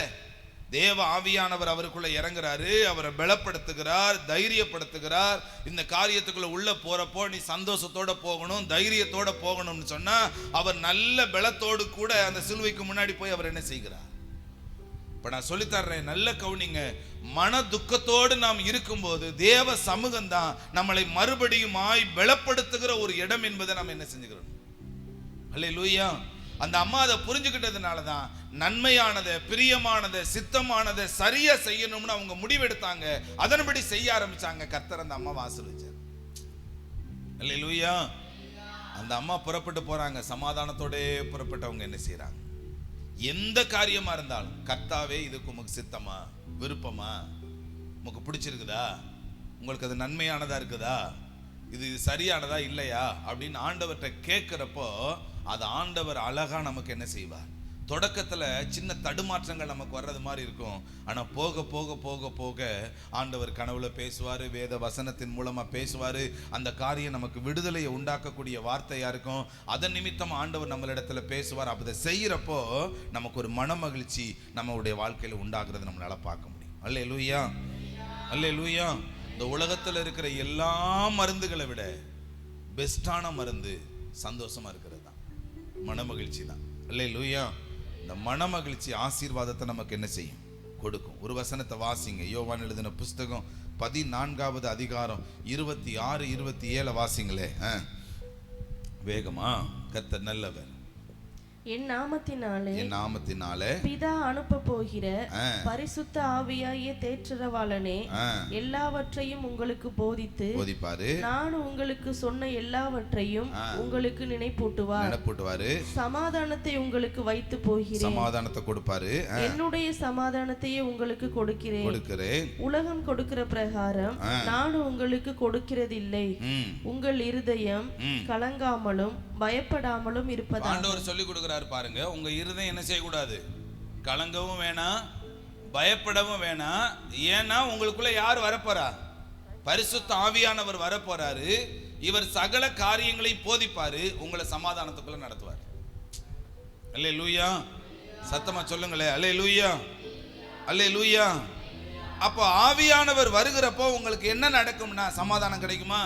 தேவ ஆவியானவர் அவருக்குள்ள இறங்குறாரு, அவரை பலப்படுத்துகிறார், தைரியப்படுத்துகிறார். இந்த காரியத்துக்குள்ள உள்ள போறப்போ நீ சந்தோஷத்தோட போகணும், தைரியத்தோட போகணும்னு சொன்னா அவர் நல்ல பலத்தோடு கூட அந்த சிலுவைக்கு முன்னாடி போய் அவர் என்ன செய்கிறார், இப்ப நான் சொல்லித்தர்றேன், நல்ல கவனிங்க. மன துக்கத்தோடு நாம் இருக்கும்போது தேவ சமூகம் தான் நம்மளை மறுபடியும் பலப்படுத்துகிற ஒரு இடம் என்பதை நாம் என்ன செஞ்சுக்கிறோம். அல்லேலூயா. அந்த அம்மா அதை புரிஞ்சுக்கிட்டதுனால தான் நன்மையானதை, பிரியமானதை, சித்தமானதை சரியா செய்யணும்னு அவங்க முடிவெடுத்தாங்க. அதன்படி செய்ய ஆரம்பிச்சாங்க. கர்த்தர் அந்த அம்மாவை ஆசீர்வதிச்சார். அல்லேலூயா. அந்த அம்மா புறப்பட்டு போறாங்க. சமாதானத்தோட புறப்பட்டவங்க என்ன செய்யறாங்க? எந்த காரியமா இருந்தாலும், கர்த்தாவே இதுக்கு உமக்கு சித்தமா, விருப்பமா, உமக்கு பிடிச்சிருக்குதா, உங்களுக்கு அது நன்மையானதா இருக்குதா, இது சரியானதா இல்லையா அப்படின்னு ஆண்டவர்கிட்ட கேட்கிறப்போ அது ஆண்டவர் அழகா நமக்கு என்ன செய்வார். தொடக்கத்துல சின்ன தடுமாற்றங்கள் நமக்கு வர்றது மாதிரி இருக்கும். ஆனா போக போக போக போக ஆண்டவர் கனவுல பேசுவாரு, வேத வசனத்தின் மூலமா பேசுவாரு. அந்த காரியம் நமக்கு விடுதலையை உண்டாக்கக்கூடிய வார்த்தையா இருக்கும். அதன் நிமித்தம் ஆண்டவர் நம்மளிடத்துல பேசுவார். அப்ப அதை செய்யறப்போ நமக்கு ஒரு மன மகிழ்ச்சி நம்மளுடைய வாழ்க்கையில உண்டாக்குறது நம்மளால பார்க்க முடியும். அல்லேலூயா, அல்லேலூயா. இந்த உலகத்துல இருக்கிற எல்லா மருந்துகளை விட பெஸ்டான மருந்து சந்தோஷமா இருக்கிறது தான், மன மகிழ்ச்சி தான். அல்லேலூயா. இந்த மன மகிழ்ச்சி ஆசீர்வாதத்தை நமக்கு என்ன செய்யும்? கொடுக்கும். ஒரு வசனத்தை வாசிங்க. யோவான் எழுதின புஸ்தகம் 14வது அதிகாரம் 26, 27 வாசிங்களே. வேகமா. கர்த்தர் நல்லவர். என் நாமத்தினாலே பிதா அனுப்ப போகிற பரிசுத்த ஆவியாகிய தேற்றரவாளனே எல்லாவற்றையும் உங்களுக்கு போதிப்பாரு. நான் உங்களுக்கு சொன்ன எல்லாவற்றையும் உங்களுக்கு நினைப்பூட்டுவாரு. சமாதானத்தை உங்களுக்கு வைத்து போகிறேன். சமாதானத்தை கொடுப்பாரு. என்னுடைய சமாதானத்தையே உங்களுக்கு கொடுக்கிறேன். உலகம் கொடுக்கிற பிரகாரம் நான் உங்களுக்கு கொடுக்கிறதில்லை. உங்கள் இருதயம் கலங்காமலும் பயப்படாமலும் இருப்பதாக ஆண்டவர் சொல்லி கொடுக்கிறார். பாருங்க, உங்க இருதயம் என்ன செய்யக்கூடாது? கலங்கவும் வேணாம், பயப்படவும் வேணாம். ஏன்னா உங்களுக்குள்ள யார் வரப்போறா? பரிசுத்த ஆவியானவர் வரப்போறாரு. இவர் சகல காரியங்களையும் போதிப்பாரு, உங்களை சமாதானத்துக்குள்ள நடத்துவார். அல்லேலூயா. சத்தமா சொல்லுங்களே, அல்லேலூயா, அல்லேலூயா. அப்போ ஆவியானவர் வருகிறப்போ உங்களுக்கு என்ன நடக்கும்னா சமாதானம் கிடைக்குமா?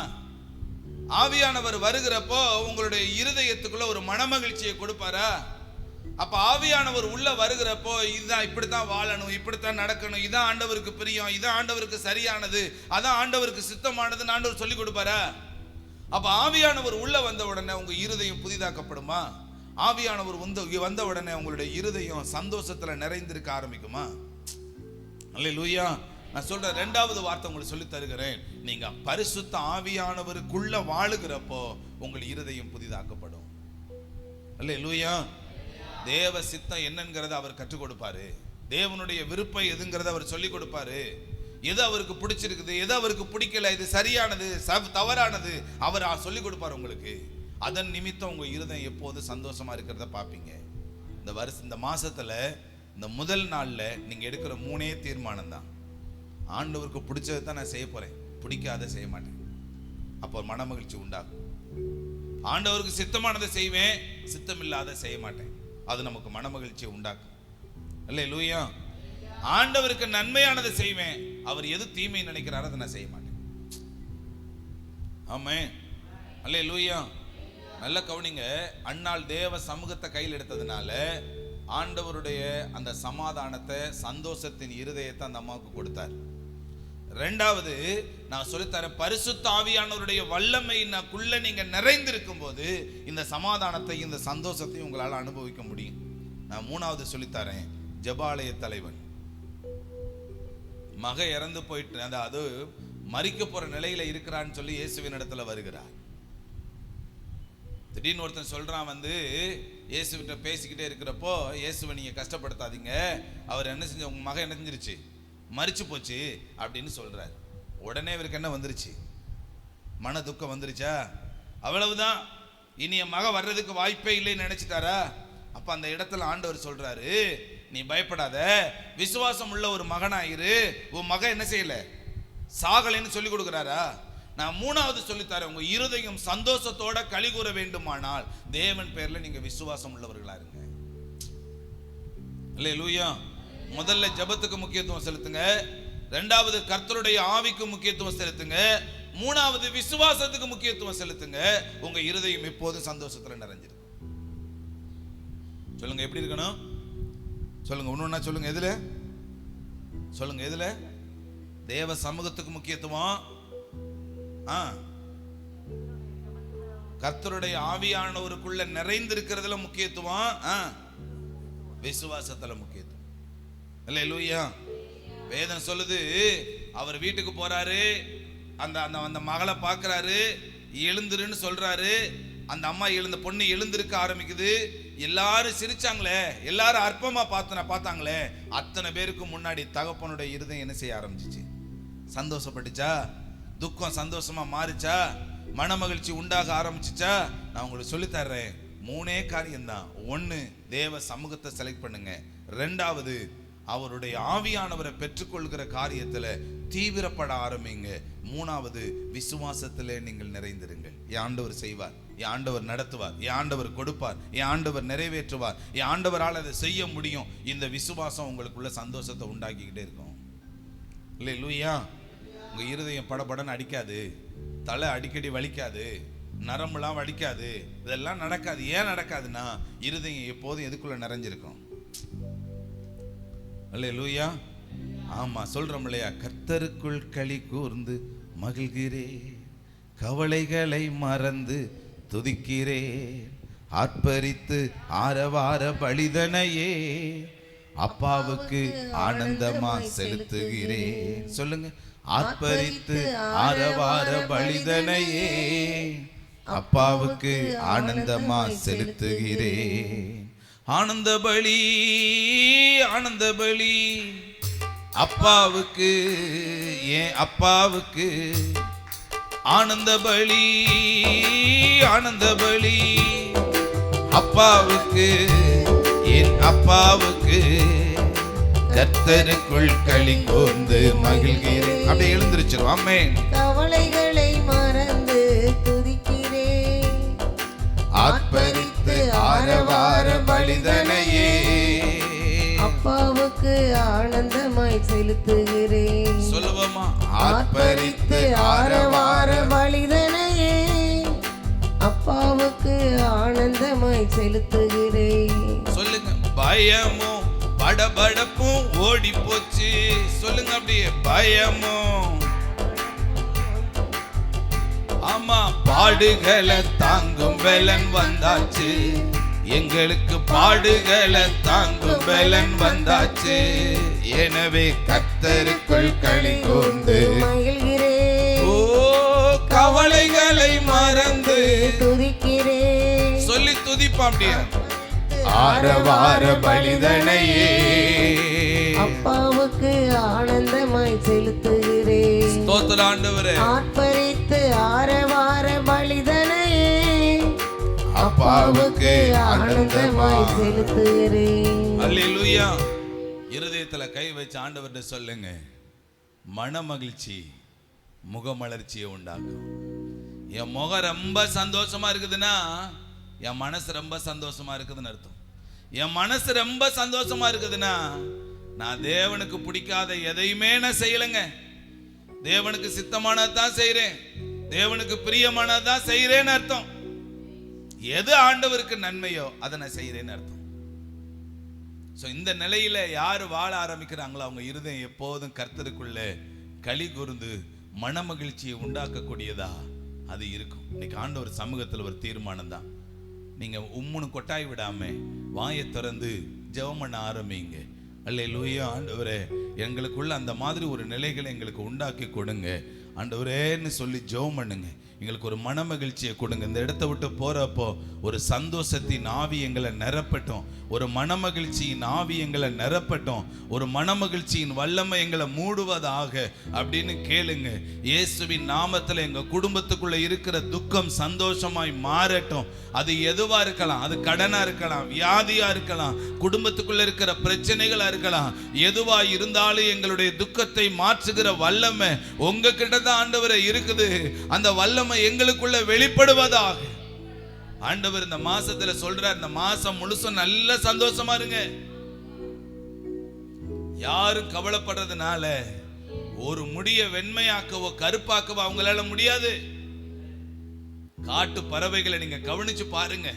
ஆவியானவர் வருகிறப்போ உங்களுடைய இருதயத்துக்குள்ள ஒரு மனமகிழ்ச்சியை கொடுப்பாரா? அப்ப ஆவியானவர் உள்ள வருகிறப்போ இதுதான், இப்படித்தான் வாழணும், இப்படித்தான் நடக்கணும், இதான் ஆண்டவருக்கு பிரியம், இதான் ஆண்டவருக்கு சரியானது, அதான் ஆண்டவருக்கு சித்தமானதுன்னு ஆண்டவர் சொல்லி கொடுப்பாரா? அப்ப ஆவியானவர் உள்ள வந்த உடனே உங்க இருதயம் புதிதாக்கப்படுமா? ஆவியானவர் வந்த உடனே உங்களுடைய இருதயம் சந்தோஷத்துல நிறைந்திருக்க ஆரம்பிக்குமா? அல்லேலூயா. நான் சொல்ற இரண்டாவது வார்த்தை உங்களுக்கு சொல்லி தருகிறேன். நீங்க பரிசுத்த ஆவியானவருக்குள்ள வாழுகிறப்போ உங்கள் இருதயம் புதிதாக்கப்படும். அல்லேலூயா. தேவ சித்தம் என்னங்கிறத அவர் கற்றுக் கொடுப்பாரு. தேவனுடைய விருப்பம் எதுங்கிறத அவர் சொல்லி கொடுப்பாரு. எது அவருக்கு பிடிச்சிருக்குது, எது அவருக்கு பிடிக்கல, இது சரியானது, தவறானது அவர் சொல்லி கொடுப்பாரு உங்களுக்கு. அதன் நிமித்தம் உங்க இருதயம் எப்போது சந்தோஷமா இருக்கிறத பார்ப்பீங்க. இந்த மாசத்துல இந்த முதல் நாள்ல நீங்க எடுக்கிற 3 தீர்மானம் தான். ஆண்டவருக்கு பிடிச்சதை தான் நான் செய்ய போறேன், பிடிக்காத செய்ய மாட்டேன். அப்போ மன மகிழ்ச்சி உண்டாகும். ஆண்டவருக்கு சித்தமானதை செய்வேன், சித்தமில்லாத செய்ய மாட்டேன். அது நமக்கு மன மகிழ்ச்சியை உண்டாக்கும். அல்லேலூயா. ஆண்டவருக்கு நன்மையானதை செய்வேன், அவர் எது தீமை நினைக்கிறாரோ அதை நான் செய்ய மாட்டேன். ஆமென். அல்லேலூயா. நல்ல கவனிங்க. அன்னாள் தேவ சமூகத்தை கையில் எடுத்ததுனால ஆண்டவருடைய அந்த சமாதானத்தை, சந்தோஷத்தின் இருதயத்தை அந்த அம்மாவுக்கு கொடுத்தார். ரெண்டாவது நான் சொல்லித்தரேன், பரிசுத்த ஆவியானவருடைய வல்லமையினக்குள்ள நீங்க நிறைந்திருக்கும் போது இந்த சமாதானத்தை, இந்த சந்தோஷத்தை உங்களால் அனுபவிக்க முடியும். நான் மூணாவது சொல்லித்தரேன், ஜெபாலய தலைவன் மக இறந்து போயிட்டு, அதாவது மரிக்க போற நிலையில இருக்கிறான்னு சொல்லி இயேசுவின் இடத்துல வருகிறார். திடீர்னு ஒருத்தன் சொல்றான், இயேசுவிட்ட பேசிக்கிட்டே இருக்கிறப்போ, இயேசுவை நீங்க கஷ்டப்படுத்தாதீங்க, அவர் என்ன செஞ்ச, உங்க மகன் என்ன செஞ்சிருச்சு, மரிச்சு போச்சு அப்படின்னு சொல்றாரு. உடனே இவருக்கு என்ன வந்துருச்சு? மன துக்கம் வந்துருச்சா? அவ்வளவுதான், இனி என் மக வர்றதுக்கு வாய்ப்பே இல்லைன்னு நினைச்சிட்டாரா? அப்ப அந்த இடத்துல ஆண்டவர் சொல்றாரு, நீ பயப்படாத, விசுவாசம் உள்ள ஒரு மகனாயிரு, உன் மகன் என்ன செய்யல, சாகலைன்னு சொல்லி கொடுக்குறாரா? நான் மூணாவது சொல்லித்தரேன், உங்க இருதயம் சந்தோஷத்தோட களி கூற வேண்டுமானால் தேவன் பேர்ல நீங்க விசுவாசம் உள்ளவர்களா இருங்க. அல்லேலூயா. முதல்ல ஜெபத்துக்கு முக்கியத்துவம் செலுத்துங்க, இரண்டாவது கர்த்தருடைய ஆவிக்கு முக்கியத்துவம் செலுத்துங்க, மூணாவது விசுவாசத்துக்கு முக்கியத்துவம் செலுத்துங்க. உங்க இருதயம் எப்போதும் சந்தோஷத்துல நிறைஞ்சிருக்கு. சொல்லுங்க, எப்படி இருக்கணும்? சொல்லுங்க, ஒன்னொன்னா சொல்லுங்க. எதுல? சொல்லுங்க, எதுல? தேவ சமூகத்துக்கு முக்கியத்துவம், கர்த்தருடைய ஆவியானவருக்குள்ள நிறைந்திருக்கிறதுல முக்கியத்துவம், விசுவாசத்துல முக்கியத்துவம். அல்லேலூயா. வேதம் சொல்லுது, அவர் வீட்டுக்கு போறாரு, அந்த அந்த மகளை பார்க்கறாரு, எழுந்துருன்னு சொல்றாரு. அந்த அம்மா எழுந்த பொண்ணு எழுந்திருக்க ஆரம்பிக்குது. எல்லாரும் சிரிச்சாங்களே, எல்லாரும் அற்பமா பார்த்தாங்களே, அத்தனை பேருக்கு முன்னாடி தகப்பனுடைய இருதயம் என்ன செய்ய ஆரம்பிச்சிச்சு? சந்தோஷப்பட்டுச்சா? துக்கம் சந்தோஷமா மாறிச்சா? மனமகிழ்ச்சி உண்டாக ஆரம்பிச்சுச்சா? நான் உங்களுக்கு சொல்லி தர்றேன். 3 காரியம்தான். 1, தேவ சமூகத்தை செலக்ட் பண்ணுங்க. 2வது, அவருடைய ஆவியானவரை பெற்றுக்கொள்கிற காரியத்துல தீவிரப்பட ஆரம்பிங்க. 3வது, விசுவாசத்திலே நீங்கள் நிறைந்திருங்கள். என் ஆண்டவர் செய்வார், என் ஆண்டவர் நடத்துவார், என் ஆண்டவர் கொடுப்பார், என் ஆண்டவர் நிறைவேற்றுவார், என் ஆண்டவரால் அதை செய்ய முடியும். இந்த விசுவாசம் உங்களுக்குள்ள சந்தோஷத்தை உண்டாக்கிக்கிட்டே இருக்கும். அல்லேலூயா. உங்க இருதயம் படபடன்னு அடிக்காது, தலை அடிக்கடி வலிக்காது, நரம்புலாம் வலிக்காது, இதெல்லாம் நடக்காது. ஏன் நடக்காதுன்னா இருதயம் எப்போதும் எதுக்குள்ள நிறைஞ்சிருக்கும். அல்லேலூயா. ஆமா, சொல்றோம் இல்லையா, கர்த்தருக்குள் களி கூர்ந்து மகிழ்கிறே, கவலைகளை மறந்து துதிக்கிறே, ஆர்ப்பரித்து ஆரவார பலிதனையே அப்பாவுக்கு ஆனந்தமா செலுத்துகிறேன். சொல்லுங்க, ஆர்ப்பரித்து ஆரவார பலிதனையே அப்பாவுக்கு ஆனந்தமா செலுத்துகிறேன். ஆனந்த பலி, ஆனந்த பலி அப்பாவுக்கு, ஏன் அப்பாவுக்கு ஆனந்த பலி, ஆனந்த பலி அப்பாவுக்கு, என் அப்பாவுக்கு, கர்த்தருக்குள் களி கூர்ந்து மகிழ்கிறேன். அப்படியே எழுந்திருச்சிரும். ஆமென். கவலைகளை மறந்து துதிக்கிறேன், ஆர்ப்பரித்து ஆரவார பலிதனையே அப்பாவுக்கு ஆனந்தமாய் செலுத்துகிறேன். சொல்லுவோமா? ஆர்ப்பரித்து ஆரவார பலிதனையே அப்பாவுக்கு ஆனந்தமாய் செலுத்துகிறேன். சொல்லுங்க, பயமும் படபடப்பும் ஓடி போச்சு. சொல்லுங்க, அப்படியே பயமும், ஆமா, பாடுகளை தாங்கும் பலன் வந்தாச்சு. எங்களுக்கு பாடுகளை தாங்கும் பலன் வந்தாச்சு. எனவே கர்த்தருக்குள் களி கூர்ந்து மகிழ்கிறேன், ஓ கவலைகளை மறந்து துதிக்கிறேன். சொல்லி துதிப்போம். அப்படியே ஆரவார பலிதனையே அப்பாவுக்கு ஆனந்தமாய் செலுத்துகிறேன். ஸ்தோத்திரம் ஆண்டவரே. ஆர்ப்பரித்து ஆரவார பலிதனையே அப்பாவுக்கு ஆனந்தமாய் செலுத்துகிறேன். அல்லேலூயா. இருதயத்துல கை வச்சு ஆண்டவர்கிட்ட சொல்லுங்க, மனமகிழ்ச்சி முகமலர்ச்சியை உண்டாக்கும். என் முகம் ரொம்ப சந்தோஷமா இருக்குதுன்னா என் மனசு ரொம்ப சந்தோஷமா இருக்குதுன்னு அர்த்தம். என் மனசு ரொம்ப சந்தோஷமா இருக்குதுன்னா நான் தேவனுக்கு பிடிக்காத எதையுமே நான் செய்யலைங்க. தேவனுக்கு சித்தமானதான் செய்யறேன், தேவனுக்கு பிரியமானதான் செய்யறேன்னு அர்த்தம். எது ஆண்டவருக்கு நன்மையோ அதை நான் செய்யறேன்னு அர்த்தம். சோ இந்த நிலையில யாரு வாழ ஆரம்பிக்கிறாங்களோ அவங்க இருதயம் எப்போதும் கர்த்தருக்குள்ள களி கூர்ந்து மனமகிழ்ச்சியை உண்டாக்கக்கூடியதா அது இருக்கும். இன்னைக்கு ஆண்டவர் சமூகத்தில் ஒரு தீர்மானம் தான். நீங்க உம்முன்னு கொட்டாய் விடாம வாயை திறந்து ஜெபம் பண்ண ஆரம்பிங்க. அல்லேலூயா. ஆண்டவரே, எங்களுக்குள்ள அந்த மாதிரி ஒரு நிலைகளை எங்களுக்கு உண்டாக்கி கொடுங்க ஆண்டவரேன்னு சொல்லி ஜெபம் பண்ணுங்க. எங்களுக்கு ஒரு மனமகிழ்ச்சியை கொடுங்க. இந்த இடத்த விட்டு போறப்போ ஒரு சந்தோஷத்தின் ஆவி எங்களை நிரப்பட்டும், ஒரு மனமகிழ்ச்சியின் ஆவி எங்களை நிரப்பட்டும், ஒரு மனமகிழ்ச்சியின் வல்லமை எங்களை மூடுவதாக அப்படின்னு கேளுங்க. இயேசுவின் நாமத்துல எங்க குடும்பத்துக்குள்ள இருக்கிற துக்கம் சந்தோஷமாய் மாறட்டும். அது எதுவா இருக்கலாம், அது கடனா இருக்கலாம், வியாதியா இருக்கலாம், குடும்பத்துக்குள்ள இருக்கிற பிரச்சனைகளா இருக்கலாம். எதுவா இருந்தாலும் எங்களுடைய துக்கத்தை மாற்றுகிற வல்லமை உங்க கிட்ட தான் ஆண்டவரே இருக்குது. அந்த வல்லமை எங்களுக்குள்ள வெளிப்படுவதாக. ஆண்டவர் இந்த மாசத்துல சொல்றார், இந்த மாசம் முழுசும் நல்ல சந்தோஷமா இருங்க. யாரும் கவலைப்படுறதுனால ஒரு முடிய வெண்மையாக்கவோ கருப்பாக்கவோ அவங்களால முடியாது. காட்டு பறவைகளை நீங்க கவனிச்சு பாருங்க.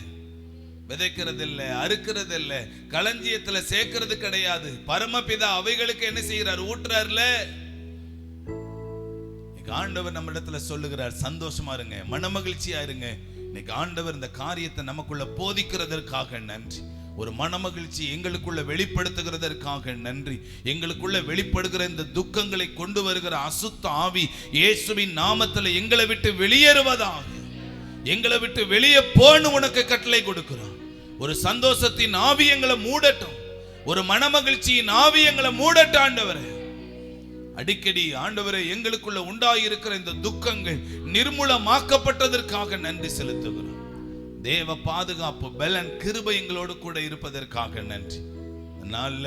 விதைக்கிறது இல்ல, அறுக்கிறது இல்ல, களஞ்சியத்துல சேர்க்கிறது கிடையாது. பரமபிதா அவைகளுக்கு என்ன செய்யறார்? ஊற்றுறாருல. ஆண்டவர் நம்ம இடத்துல சொல்லுகிறார், சந்தோஷமா இருங்க, மனமகிழ்ச்சியா இருங்க. இன்னைக்கு ஆண்டவர் இந்த காரியத்தை நமக்குள்ள போதிக்கிறதற்காக நன்றி. ஒரு மனமகிழ்ச்சி எங்களுக்குள்ள வெளிப்படுத்துகிறதற்காக நன்றி. எங்களுக்குள்ள வெளிப்படுகிற இந்த துக்கங்களை கொண்டு வருகிற அசுத்த ஆவி இயேசுவின் நாமத்தில் எங்களை விட்டு வெளியேறுவதாக. எங்களை விட்டு வெளியே போன்னு உனக்கு கட்டளை கொடுக்கிறோம். ஒரு சந்தோஷத்தின் ஆவி எங்களை மூடட்டும், ஒரு மனமகிழ்ச்சியின் ஆவி எங்களை மூடட்டும். ஆண்டவரே, அடிக்கடி ஆண்டவரே எங்களுக்குள்ள உண்டாயிருக்கிற இந்த துக்கங்கள் நிர்மூலமாக்கப்பட்டதற்காக நன்றி செலுத்துகிறோம். தேவ பாதுகாப்பு, பலன், கிருபை எங்களோடு கூட இருப்பதற்காக நன்றி. நாள்ல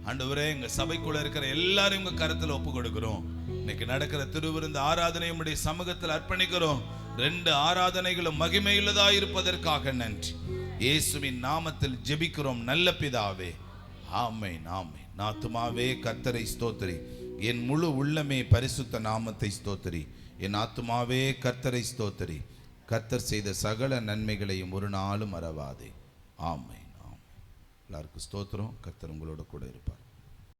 ஆண்டவரே எங்க சபைக்குள்ள இருக்கிற எல்லாரும் உங்க கருத்துல ஒப்பு கொடுக்கிறோம். இன்னைக்கு நடக்கிற திருவிருந்து ஆராதனை உம்முடைய சமூகத்தில் அர்ப்பணிக்கிறோம். 2 ஆராதனைகளும் மகிமையுள்ளதா இருப்பதற்காக நன்றி. இயேசுவின் நாமத்தில் ஜெபிக்கிறோம் நல்ல பிதாவே, ஆமென், ஆமென். ஆத்துமாவே கர்த்தரை ஸ்தோத்திரி, என் முழு உள்ளமே பரிசுத்த நாமத்தை ஸ்தோத்திரி. என் ஆத்துமாவே கர்த்தரை ஸ்தோத்திரி, கர்த்தர் செய்த சகல நன்மைகளையும் ஒரு நாளும் மறவாதே. ஆமென், ஆமென். எல்லாருக்கும் ஸ்தோத்திரம். கர்த்தர் உங்களோட கூட இருப்பார்.